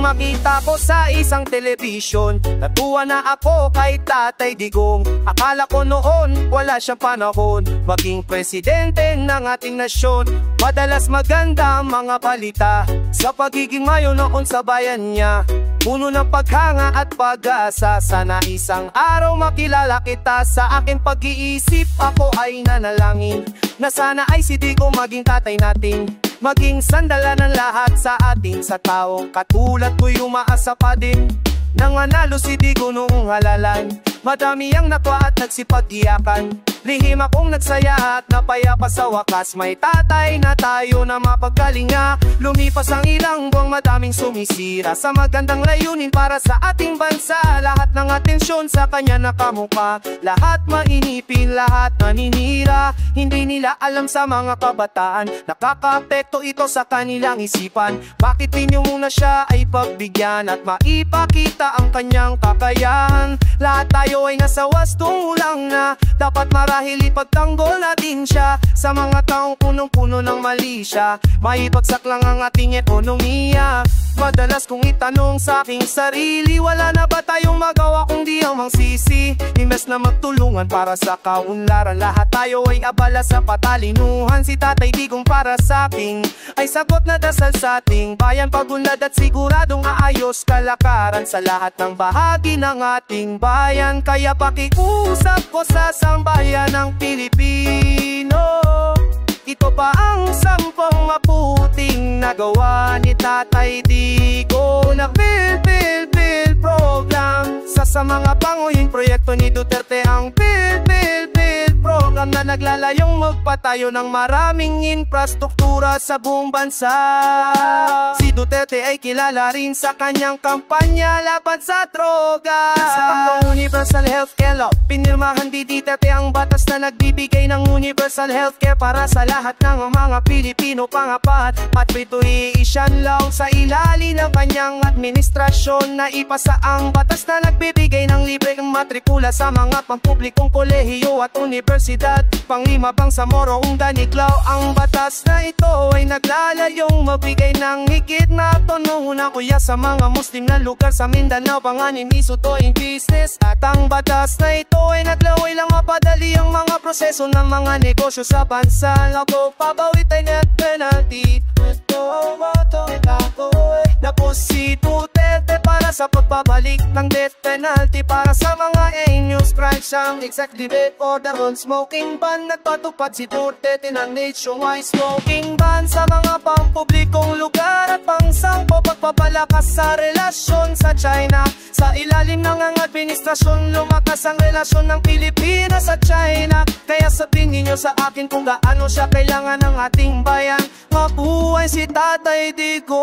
makita ko sa isang telebisyon, natuwa na ako kay Tatay Digong. Akala ko noon wala siyang panahon maging presidente ng ating nasyon. Madalas maganda ang mga balita sa pagiging mayo noon sa bayan niya, puno ng paghanga at pag-asa. Sana isang araw makilala kita. Sa aking pag-iisip ako ay nanalangin na sana ay si Digong maging tatay natin, maging sandalan ng lahat sa atin. Sa taong katulad ko'y umaasa pa din. Nanganalo si Digong noong halalan, madami ang nakwa at nagsipag-iyakan. Lihim akong nagsaya at napayapa sa wakas. May tatay na tayo na mapagkalinga. Lumipas ang ilang buwang madaming sumisira sa magandang layunin para sa ating bansa. Lahat ng atensyon sa kanya nakamuka, lahat mainipin, lahat naninira. Hindi nila alam sa mga kabataan, nakakaapekto ito sa kanilang isipan. Bakit ninyo muna siya ay pagbigyan at maipakita ang kanyang kakayahan? Lahat tayo ay nasa wastong ulang na dapat marahil ipagtanggol natin siya. Sa mga taong punong-puno ng mali siya, maipagsak lang ang ating ekonomiya. Madalas kong itanong sa aking sarili, wala na ba tayong magawa kung di ang mangsisi? Imbes na magtulungan para sa kaunlaran, lahat tayo ay abala sa patalinuhan. Si Tatay Digong para sa akin ay sagot na dasal sa ating bayan, pagunlad at siguradong aayos kalakaran sa lahat ng bahagi ng ating bayan. Kaya pakiusap ko sa sambayan ng Pilipino, ito pa ang 10 maputing nagawa ni Tatay Digong na Bill program. Sa mga panguhing proyekto ni Duterte ang Bill program na naglalayong magpatayo ng maraming infrastruktura sa buong bansa. Si Duterte ay kilala rin sa kanyang kampanya laban sa droga. Sa tatlong universal healthcare law, pinirmahan ni Duterte ang batas na nagbibigay ng universal healthcare para sa lahat ng mga Pilipino. Pangapat, at ito'y isanlaw sa ilalim ng kanyang administrasyon na ipasa ang batas na nagbibigay ng libreng matrikula sa mga pampublikong kolehiyo at universidad. Panglima, Bangsamoro Daniklaw. Ang batas na ito ay naglalayong mabigay ng higit na autonomya kuya sa mga Muslim na lugar sa Mindanao. Panganim, isutoing business. At ang batas na ito ay naglaway lang mapadali ang mga proseso ng mga negosyo sa bansa. Ako pabawit ay net penalty. Napos si Duterte para sa pagbabalik ng death penalty para sa mga A-News crimes. Ang executive order on smoking ban, nagpatupad si Duterte ng nationwide smoking ban sa mga pampublikong lugar at pangsangpo pagpapalakas sa relasyon sa China. Sa ilalim ng ang administrasyon, lumakas ang relasyon ng Pilipinas sa China. Kaya sabihin niyo sa akin kung gaano siya kailangan ng ating bayan. Mabuhay si Tatay Digong.